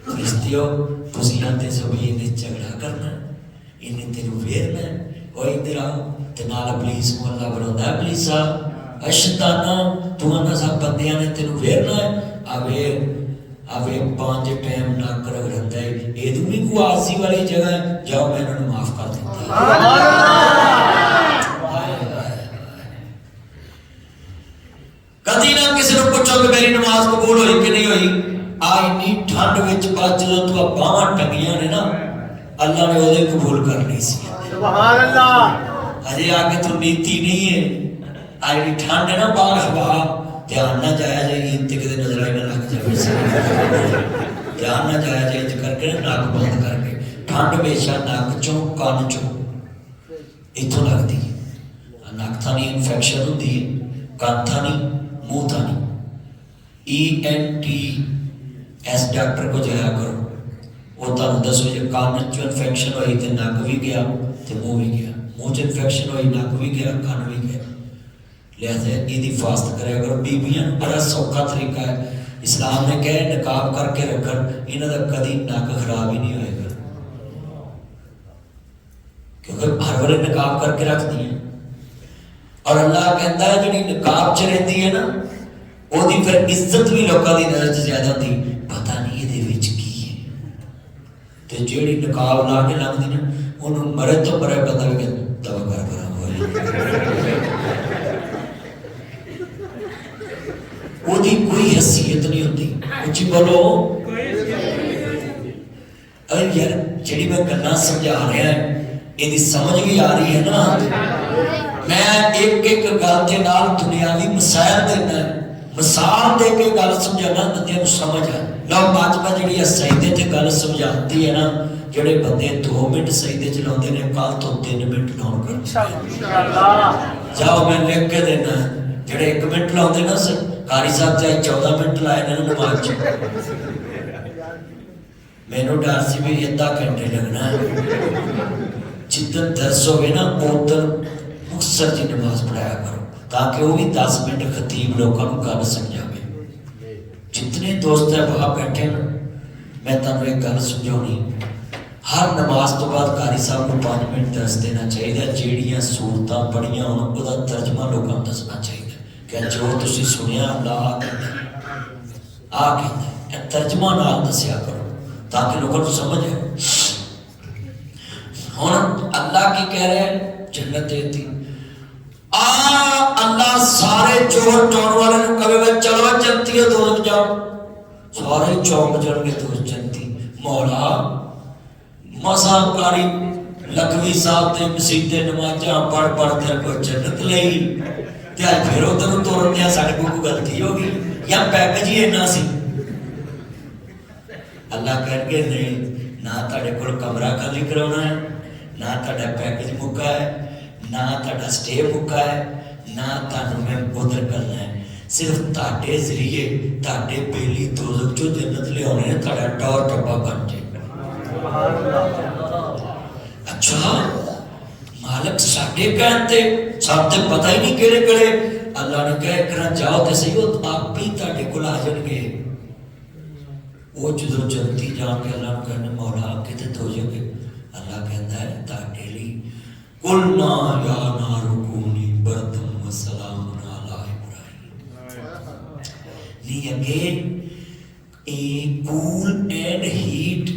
فرشتیو تسی آتے زمین تے جھگڑا کرنا انہیں تینوں ویرنا او ادھر آؤ تے نال ابلیس کو اللہ بناوندا ہے. ابلیسا اشتانا تو انہاں سب بندیاں نے تینوں ویرنا ہے. آوے 5 ٹائم ناک رگڑدا ہے. اے بھی کو عاصی والی جگہ ہے, جاؤ میں انہوں معاف کر دیتا. کدی نہ کسی نے پوچھو کہ میری نماز قبول ہوئی کہ نہیں ہوئی. آئی ٹھنڈ وچ بعد جدوں تو باواں ٹنگیاں نے نا اللہ نے وہ قبول کر لی سی. سبحان اللہ. اجے آگے تو نیتی نہیں ہے. آئی ٹھنڈ ہے نا باغ ہوا دھیان نہ جایا جائے عید تے کدے نظر آئی نہ لگ جائے. دھیان نہ جایا جائے کر کے ناک بند کر کے. ٹھنڈ ہمیشہ ناک چوں کان چوں اتوں لگتی ہے. ناک تھانی انفیکشن ہوتی ہے, کان تھانی منہ تھانی. ENTS ڈاکٹر کو جایا کرو, وہ تمہیں دسو جی کان چ انفیکشن ہوئی تو نک بھی گیا تو منہ بھی گیا. منہ چ انفیکشن ہوئی نک بھی گیا کان بھی گیا. لہٰذا یہ فاسٹ کریا کرو. بیبیاں بڑا سوکھا طریقہ ہے. اسلام نے کہا نقاب کر کے رکھن, انہوں کا کدی نک خراب ہی نہیں ہوئے گا کیونکہ ہر ویلے نقاب کر کے رکھتی ہیں. اور اللہ کہتا ہے جڑی نقاب چ رہتی ہے نا وہ پھر عزت بھی لوگوں کی نظر سے زیادہ ہوتی. پتہ نہیں یہ کی ہے تو جیڑی نقاب لا کے لگتی نا انہوں مرے تو مرے پتہ بھی کہ دوا کر خراب ہو وہ کوئی حیثیت نہیں ہوتی. اچھی بولو. ارے یار جیڑی میں گلاں سمجھا رہا ہے یہ سمجھ بھی آ رہی ہے نا. میں ایک ایک گل کے نال دنیاوی مسائل دینا ہے, مثال دے کے گل سمجھانا بندے کو سمجھ آ. لو اج میں جڑی سجدے تے گل سمجھاتی ہے نا, جڑے بندے 2 منٹ سجدے چ لاندے نے کل تو 3 منٹ لاؤ کر انشاءاللہ. جاؤ میں لکھ کے دینا جڑے 1 منٹ لاندے نا قاری صاحب چاہے 14 منٹ لائے نے نماز چ. مینوں ڈر سی بھی ادھا گھنٹے لگنا ہے. جدن درس ہوئے نا ادھر مختصر جی نماز پڑھایا کرو تاکہ وہ بھی 10 منٹ خطیب لوگوں کو گل سمجھاوے. جتنے دوست ہیں وہاں بیٹھے نا میں تمہیں ایک گل سمجھاؤنی. ہر نماز تو بعد قاری صاحب کو 5 منٹ درس دینا چاہیے. جیڑیاں صورتاں پڑھیاں انہوں کو ترجمہ لوگوں کو دسنا چاہیے کہ جو تسی سنیا اللہ آ کہتا ہے ترجمہ نال دسیا کرو تاکہ لوگوں کو سمجھ آئے. ہوں اللہ کی کہہ رہے ہیں جنت دیتی اللہ سارے چور ٹون والے کہے چلو جنتی دوزخ جاؤ، سارے چونک جان گے تو جنتی۔ مولا مسا کاری لکھوی صاحب تے مسیح تے نمازاں پڑھ پڑھ تیرے کو جنت لئی تے اج پھر ادھر تورن دیا ساڈے کو غلطی ہو گئی یا پیکج ہی اینا سی۔ اللہ کہہ کے نہیں، نہ تہاڈے کول کمرہ خالی کراونا ہے، نہ تہاڈا پیکج مکا ہے، نہ تہاڈا سٹے مکا ہے، نہ تہانوں میں ادھر کرنا ہے، صرف تہاڈے ذریعے تہاڈے بیلی دوزخ چوں جنت لے آنے نے تہاڈا ٹور ٹپا بن جائے۔ اچھا مالک ساڈے کہتے سب تے پتہ ہی نہیں کہڑے کہڑے، اللہ نے کہا کرا جاؤ تے صحیح وہ آپ ہی تہاڈے کول آ جان گے۔ وہ جدو جنتی جان کے اللہ کہنے مولا آپ کتے دوزخ گے، اللہ کہتا ہے تہاڈے لئی قلنا یا نار کونی بردم و سلام علی ابراہیم۔ نہیں again a cool and heat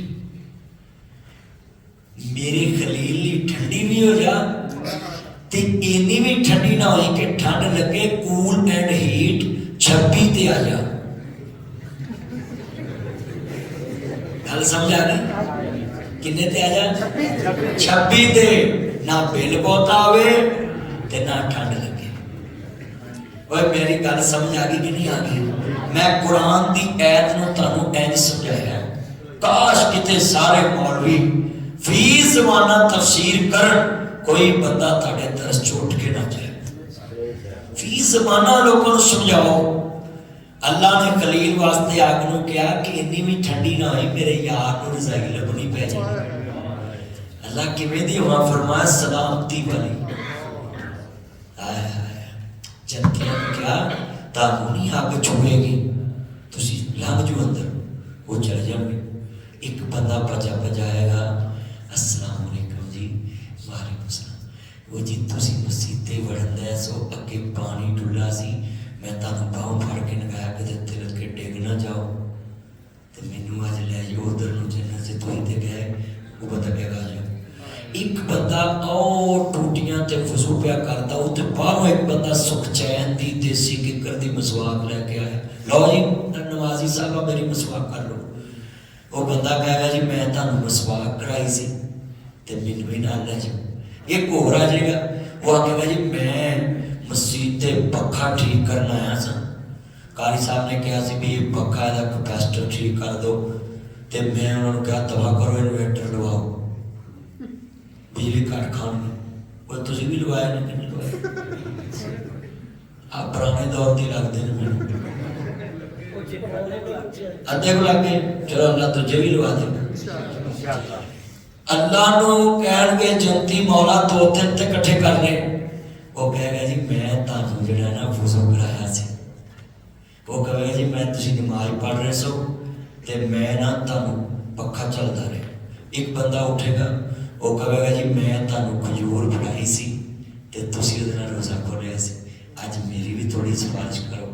میرے خلیل لی ٹھنڈی بھی ہو جا تے اینی بھی ٹھنڈی نہ ہوئی کہ ٹھنڈ لگے، کول اینڈ ہیٹ 26 تے آ جا۔ گل سمجھ آ گئی؟ کنے تے آ جا؟ 26 تے، نہ بل بہت آوے تے نہ ٹھنڈ لگے۔ وہ میری گل سمجھ آ گئی کہ نہیں آ گئی؟ میں قرآن دی ایت نو تانوں اینج سمجھایا، کاش کتے سارے مولوی فی زمانہ تفسیر کرن، کوئی بندہ تھاڑے درس چھوٹ کے نہ جائے۔ فی زمانہ لوگوں نے سمجھاؤ۔ اللہ نے خلیل واسطے آگنوں کیا کہ انی بھی ٹھنڈی نہ ہوئی میرے یار کو رضائی لبنی پہ جائے۔ اللہ کی میں دی وہاں فرمایا سلامتی والی آئے آئے جنتیاں کیا تاغونی آگے چھوڑے گی تسی لانگ جو اندر وہ چل جائیں گے۔ ایک بندہ پجا پجائے گا السلام علیکم جی، وعلیکم السلام، وہ جی تسی مسیطے وڑھن دے سو اگے پانی ڈھولا سی، میں تانوں باؤں پھاڑ کے نگایا کہ تلت کے ڈیگ نہ جاؤ تو مینوں آج لے جو ادھر نو جنت سے تو ہی تے گئے وہ بتا کے گا جاؤ۔ ایک بندہ او ٹوٹیاں تے وضو پیا کرتا ہو تے باہروں ایک بندہ سکھ چین دی دیسی ککر دی مسواک لے کے آیا، لو جی نمازی صاحبہ میری مسواک کر لو۔ وہ بندہ کہے گا جی میں تانوں مسواک کرائی سی تے مینوں ہی نال لے جاؤ۔ ایک ہور آ جائے گا، وہ آ گا جی میں مسجد تے پکھا ٹھیک کرنا آیا سا، قاری صاحب نے کہا سی بھی یہ پکھا ہے کیپیسٹر ٹھیک کر دو تے میں انہوں نے کہا تباہ کرو انویٹر لواؤ بجلی کٹ کھان میں۔ وہ تسی بھی لوایا نہیں کہ نہیں لوایا؟ آپ پرانے دور دی لگ دے میں ادھے کو لگ گئے، چلو اللہ تجھے بھی لوا دے۔ اللہ نو کہن گے جنتی مولا دو تین تے کٹھے کر لے، وہ کہے گا جی میں تانوں جڑا ہے نا وضو کرایا سی، وہ کہے گا جی میں تسی نماز پڑھ رہے سو تے میں نا تانوں پکھا چلدا رہے۔ ایک بندہ اٹھے گا وہ کہے گا جی میں تانوں کھجور بنائی سی تے تسی ادھر روزہ کھولیا سی، آج میری بھی تھوڑی سفارش کرو۔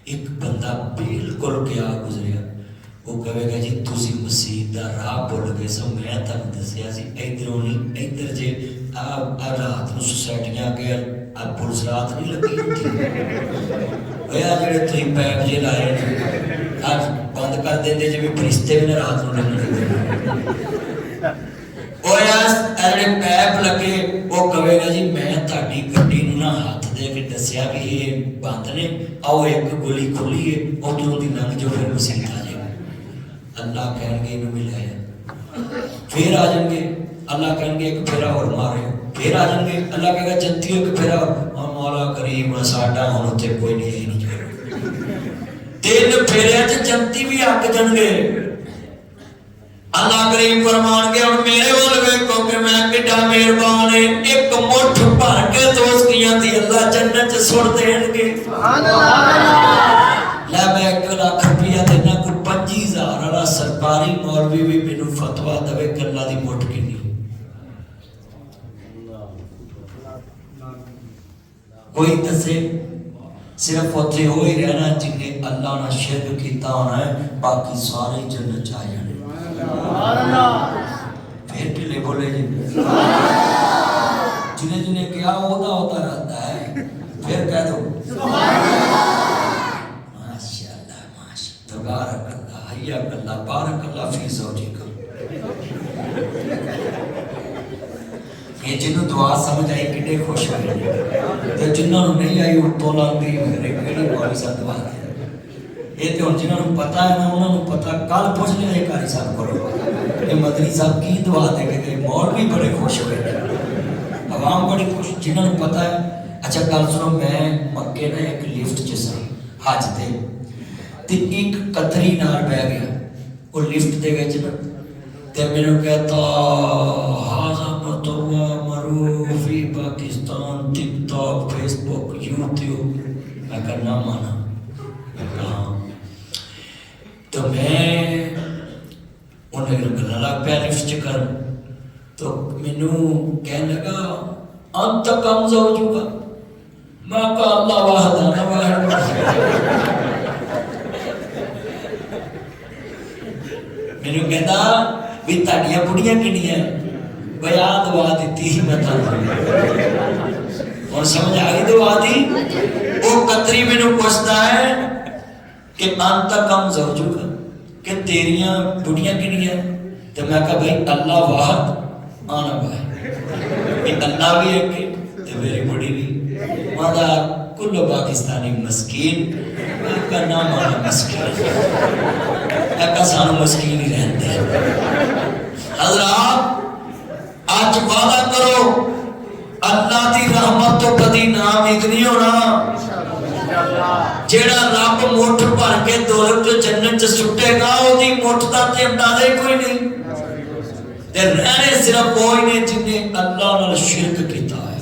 ایک بندہ بالکل کیا گزریا، وہ کہے گا جی تسی مسیح دا راہ بھول گئے سو، میں تانوں دسیا سی ادھروں نہیں ادھر جے رات نو سوسائٹیاں کے پولیس رات نہیں لگی ہوتی، وہ جڑے تھی پیپ جے لائے آج بند کر دیں جی بھی فرشتے بھی نہ رات نو لگے، وہ جڑے پیپ لگے وہ کہے گا جی میں تہاڈی گڈی نو نہ ہاتھ دے کے دسیا بھی یہ بند نے، آؤ ایک گلی کھلی ہے ادھروں دی لنگ جو پھر مسیح آ جائے۔ اللہ کہیں گے انہوں ملایا، پھر آ جائیں گے، اللہ کہیں گے ایک پھیرا اور مارے، پھر آ جائیں گے، اللہ کہے گا جنتی ہو کہ پھیرا اور مولا کریم ساڈا ہن تے کوئی نہیں نہیں تین پھیرے تے جنتی بھی آگ جان گے۔ اللہ کریم فرمان گے اور میرے ول ویکھو کہ میں کڈا مہربان ہے، ایک مٹھ بھر کے دوستیاں دی اللہ جنت چ سٹ دین گے۔ سبحان اللہ۔ لے میں 1 لاکھ روپیہ دینا کو 25,000 والا سرکاری مولوی بھی مینوں فتوا دے کہ اللہ دی مٹھ کینی، کوئی دسے؟ صرف اتنے ہو ہی رہنا جنہیں اللہ نے شرک کیتا ہونا ہے، باقی سارے جنت چاہ جانے۔ پھر ٹھلے بولے جی جنہیں جنہیں کیا ہوتا رہتا ہے، زوجک یہ جنہوں دعا سمجھ آئی کتنے خوش ہوئے تو جنہوں نے نہیں آئی اتوں لگتی میرے کہڑی مولوی صاحب دعا دیا یہ تو ہوں جنہوں پتا ہے نا انہوں نے پتا کل پوچھ لیا یہ قاری صاحب کرو یہ مدنی صاحب کی دعا دے کے گئے مولوی بڑے خوش ہوئے عوام بڑی خوش جنہوں نے پتا ہے اچھا گل سنو میں مکے نے ایک لفٹ جسا حج دے تے ایک قطری نال بہ گیا وہ لفٹ دے وچ نا تے مینوں کہتا ہاذا متوا معروف فی پاکستان ٹک ٹاک فیس بک یوٹیوب میں کرنا مانا ہاں تو میں انہیں گلا لگ پیا لفٹ چ کر تو مینوں کہنے لگا انت کم زوجک میں کہا اللہ واحد انا واحد مینوں کہتا بھی تاڑیاں بڑیاں کنیاں بیا دعا دیتی ہی میں اور سمجھ آگئی دعا دی وہ قطری مینوں پوچھتا ہے کہ انت کم زوجک کہ تیریاں بڑیاں کنیاں تو میں کہا بھائی اللہ واحد آنا بھائی کہ اللہ بھی ہے کہ تو میری بڑی بھی مادا کل پاکستانی مسکین میں کہا نام آنا مسکین میں کہا سانو مسکین ہی رہتے ہیں حضرات آج وعدہ کرو اللہ دی رحمت تو کدی نام اتنی ہونا جیڑا رب مٹھ بھر کے دولت جنت سٹے گا وہ دی مٹھ دا تے اندازہ ہی کوئی نہیں تے رہنے صرف کوئی نہیں جن نے اللہ نال شرک کیتا ہے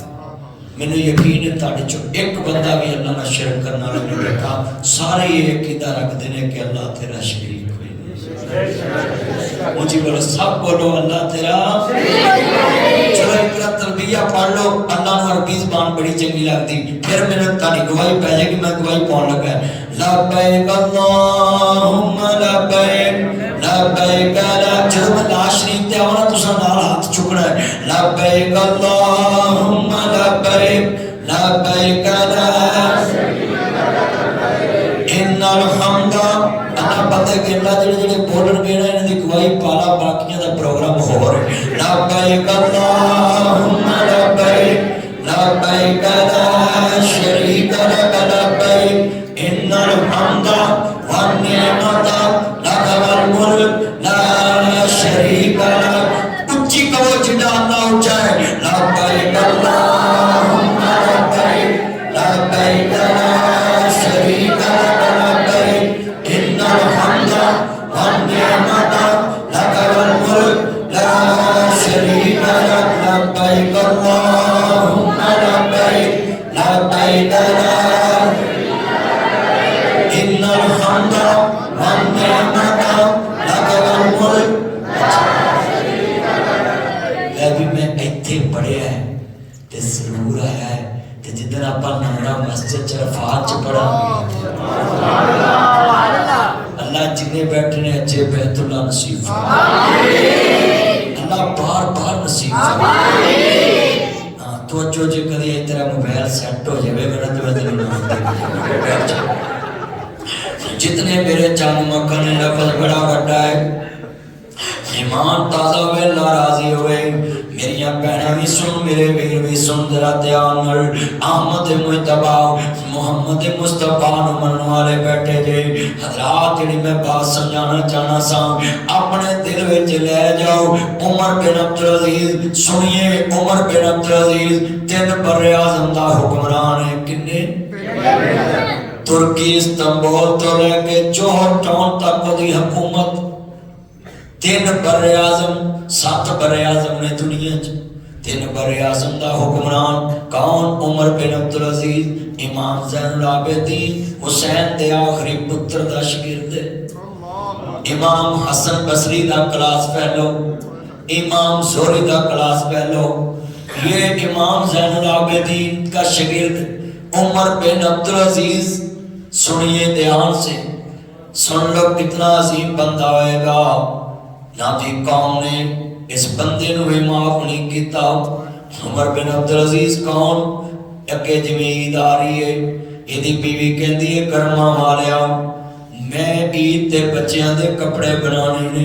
مینوں یقین ہے تہاڈے چوں ایک بندہ بھی اللہ نال شرک کرنا نہیں دیکھا سارے یہ عقیدہ رکھتے ہیں کہ اللہ تیرا شریک کوئی نہیں مجھے بولو سب بولو اللہ تیرا چلو اقرا تلبیہ پڑھ لو اللہ نو عربی زبان بڑی چنگی لگتی پھر میں تہاڈی گواہی پہ جائے گی میں گواہی پاؤن لگا ہے لبیک اللہم لبیک لبیک لا جب میں لا شریف تے آؤں تساں نال ہاتھ چکنا ہے لبیک اللہم لبیک لبیک لا ان الحمد اللہ پتہ کہ اللہ جڑے جڑے بولن گے نا انہاں دی گواہی پالا باقیاں دا پروگرام ہو رہا ہے لبیک اللہم لبیک لبیک لا شریک لک لبیک ان الحمد والنعمت لک والملک لا شریک لک اونچی کہو جڑا اللہ اونچا ہے لبیک اللہم لبیک لبیک لا شریک لک لبیک ان الحمد والنعمت لک والملک لا شریک لک لبیک اللہم لبیک لبیک لا ان الحمد والنعمت لک والملک ابھی میں ایتھے پڑھیا ہے تے ضرور آیا ہے تے جدن اپا نمرہ مسجد چرفات چ پڑھا اللہ جنے بیٹھے نے اچھے بیت اللہ نصیب اللہ بار بار نصیب توجہ جے کدی تیرا موبائل سیٹ ہو جائے گا تو میں تیرے نام دے جتنے میرے چان مکہ نے لفظ بڑا بڑا ہے ایمان تازہ ہوئے اللہ راضی ہوئے میریاں بہنیں بھی سن میرے ویر بھی سن ذرا دھیان نال احمد مجتبی محمد مصطفیٰ نو منن والے بیٹھے جے حضرات جڑی میں بات سمجھانا چاہنا سا اپنے دل وچ لے جاؤ عمر بن عبدالعزیز سنیے عمر بن عبدالعزیز 3 بر اعظم دا حکمران ہے کنے ترکی استنبول تو لے کے جوہر ٹاؤن تک دی حکومت 3 بر اعظم 7 بر اعظم نے دنیا 3 بر اعظم دا حکمران کون عمر بن عبدالعزیز امام زین العابدین حسین دے آخری پتر دا شاگرد امام حسن بصری دا کلاس فیلو امام زہری دا کلاس فیلو یہ امام زین العابدین کا شاگرد عمر بن عبدالعزیز سنیے دھیان سے سن لو کتنا عظیم بندہ ہوئے گا نہ بھی قوم نے اس بندے نو بھی معاف نہیں کیتا عمر بن عبدالعزیز کون اکے جویں عید آ رہی ہے ایدی بیوی کہندی ہے کرما والیا میں عید تے بچیاں دے کپڑے بنانے نے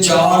4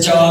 4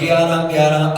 11-11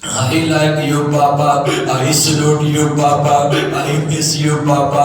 I like you Papa, I salute you Papa, I miss you Papa।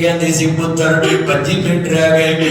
ਕਹਿੰਦੇ ਸੀ ਪੁੱਤਰ 25 ਮਿੰਟ ਰਹਿ ਗਏ,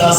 10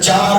4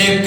1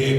1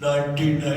99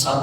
7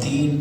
3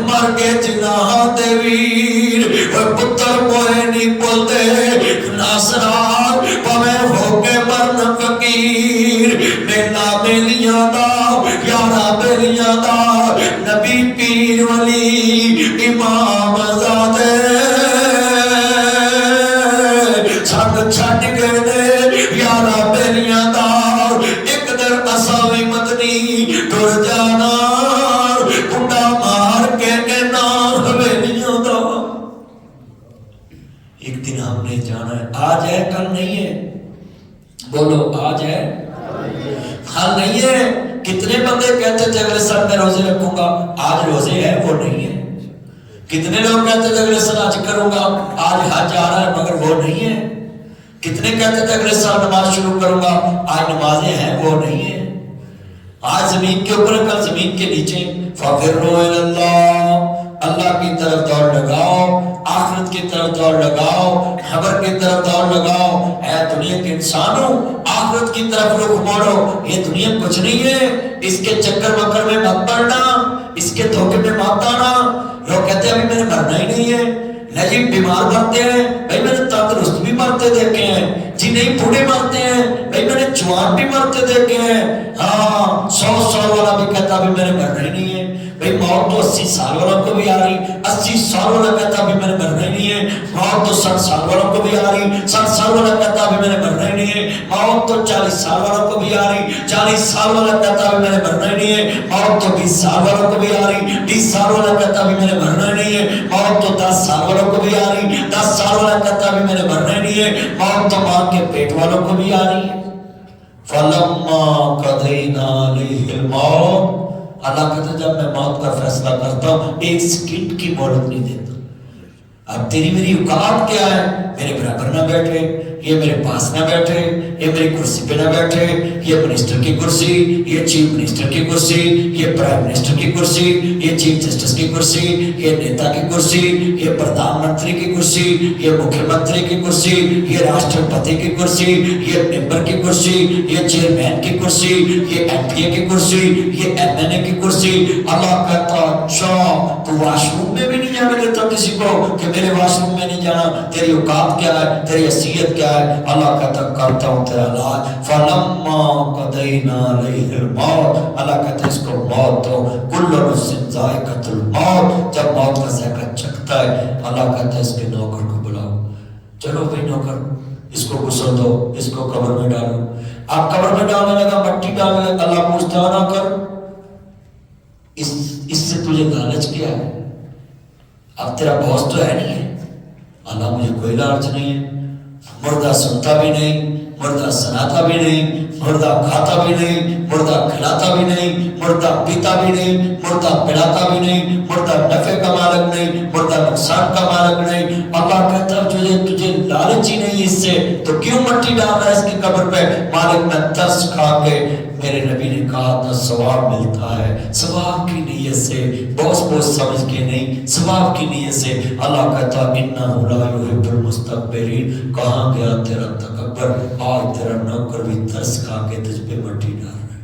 مر کے جناح دے ویر پتر موئے نہیں بولتے ناصران پویں ہو کے مرن فقیر میلا میلیاں دا یارہ بیلیاں دا نبی پیر ولی امام زادے چھٹ گئے دے یارہ بیلیاں دا ایک در اساوی مدنی ٹر جانا کنڈا مار کے کہنا حویلیاں دا ایک دن ہم نے جانا ہے آج ہے کل نہیں ہے بولو آج ہے کل نہیں ہے کتنے بندے کہتے تھے اگلے سال میں روزے رکھوں گا آج روزے ہے وہ نہیں ہے کتنے لوگ کہتے تھے اگلے سال حج کروں گا آج حج آ رہا ہے مگر وہ نہیں ہے کتنے کہتے تھے اگلے سال نماز شروع کروں گا آج نمازیں ہیں وہ نہیں ہے آج زمین کے اوپر کل زمین کے نیچے فَفِرُّوا إِلَى اللَّهِ اللہ کی طرف دوڑ لگاؤ آخرت کی طرف دوڑ لگاؤ خبر کی طرف دوڑ لگاؤ اے دنیا کے انسانوں آخرت کی طرف رخ موڑو یہ دنیا کچھ نہیں ہے اس کے چکر مکر میں مت پڑنا اس کے دھوکے میں مت آنا لوگ کہتے ہیں ابھی میں نے مرنا ہی نہیں ہے نہیں بیمار مرتے ہیں بھائی میں نے تندرست بھی مرتے دیکھے ہیں جی نہیں بوڑھے مرتے ہیں بھائی میں نے جوان بھی مرتے دیکھے ہیں ہاں 100 سال والا بھی کہتا ابھی میں نے مرنا ہی نہیں ہے بھئی موت تو 80 سال والوں کو بھی آ رہی 80 سال والا کہتا ابھی میں نے مرنا ہی نہیں ہے موت تو 60 سال والوں کو بھی آ رہی 60 سال والا کہتا ابھی میں نے مرنا ہی نہیں ہے موت تو 40 سال والوں کو بھی آ رہی 40 سال والا کہتا ابھی میں نے مرنا ہی نہیں ہے موت تو 20 سال والوں کو بھی آ رہی 20 سال والا کہتا ابھی میں نے مرنا ہی نہیں ہے موت تو 10 سال والوں کو بھی آ رہی 10 سال والا کہتا ابھی میں نے مرنا ہی نہیں ہے موت تو ماں کے پیٹ والوں کو بھی آ رہی ہے فَلَمَّا قَضَيْنَا عَلَيْهِ الْمَوْتَ اللہ کہتا ہے جب میں موت کا فیصلہ کرتا ہوں ایک سیکنڈ کی مہلت نہیں دیتا اب تیری میری اوقات کیا ہے میرے برابر نہ بیٹھے یہ میرے پاس نہ بیٹھے یہ میری کرسی پہ نہ بیٹھے یہ منسٹر کی کرسی یہ چیف منسٹر کی کرسی یہ پرائم منسٹر کی کرسی یہ چیف جسٹس کی کرسی یہ نیتا کی کرسی یہ پردھان منتری کی کرسی یہ مکھیہ منتری کی کرسی یہ راشٹرپتی کی کرسی یہ ممبر کی کرسی یہ چیئرمین کی کرسی یہ ایم پی اے کی کرسی یہ ایم این اے کی کرسی اللہ کہتا اچھا تو واش روم میں بھی نہیں جانے دیتا کسی کو کہ میرے واش روم میں نہیں جانا تیری اوقات کیا ہے تیری حیثیت کیا ہے اللہ کہتا کرتا ہوں تیرا علاج فَلَمَّا قَضَيْنَا عَلَيْهِ الْمَوْتَ اللہ کہتا ہے اس کو موت ہو كُلُّ نَفْسٍ ذَائِقَةُ الْمَوْتِ جب موت کا ذائقہ چکھتا ہے اللہ کہتا ہے اس کے نوکر کو بلاؤ چلو بھئی نوکر اس کو غسل دو اس کو قبر میں ڈالو آپ قبر میں ڈالنے لگا مٹی ڈالنے لگا اللہ پوچھتا ہے نوکر اس سے تجھے لالچ کیا ہے اب تیرا بوس تو ہے نہیں ہے اللہ مجھے کوئی لالچ نہیں ہے مردہ سنتا بھی نہیں مردہ سناتا بھی نہیں مردہ کھاتا بھی نہیں مردہ کھلاتا بھی نہیں مردہ پیتا بھی نہیں مردہ پلاتا بھی نہیں مردہ نفع کا مالک نہیں مردہ نقصان کا مالک نہیں اللہ کہتا ہے تجھے لالچ ہی نہیں اس سے تو کیوں مٹی ڈال رہا ہے اس کی قبر پہ مالک میں ترس کھا کے میرے نبی نے کہا تھا ثواب ملتا ہے ثواب کی نیت سے بہت سمجھ کے نہیں ثواب کی نیت سے اللہ کہتا انہ لا یحب المستکبرین کہاں گیا تیرا تکبر آج تیرا نوکر بھی ترس کھا کے تجھ پہ مٹی ڈال رہا ہے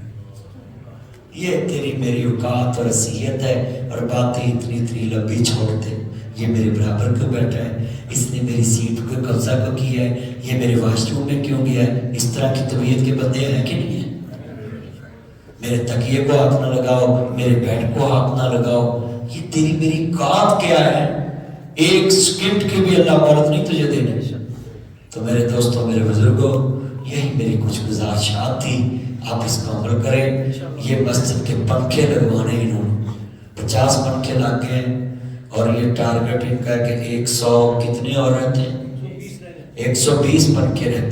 یہ تیری میری اوقات اور حیثیت ہے اور باتیں اتنی لمبی چھوڑتے یہ میرے برابر کیوں بیٹھا ہے اس نے میری سیٹ کو قبضہ کو کیا ہے یہ میرے واش روم میں کیوں گیا ہے اس طرح کی طبیعت کے بندے ہیں کہ نہیں ہیں میرے تکیے کو ہاتھ نہ لگاؤ میرے بیڈ کو ہاتھ نہ لگاؤ یہ تیری میری اوقات کیا ہے ایک سیکنڈ کی بھی اللہ مہلت نہیں تجھے دینے تو میرے دوستوں میرے بزرگوں یہی میری کچھ گزارشات تھی آپ اس کا عمل کریں یہ مسجد کے پنکھے لگوانے انہوں نے 50 پنکھے لگ گئے اور یہ ٹارگٹ ان کا ہے کہ 100 کتنے اور رہتے ہیں 120 پنکھے رہتے ہیں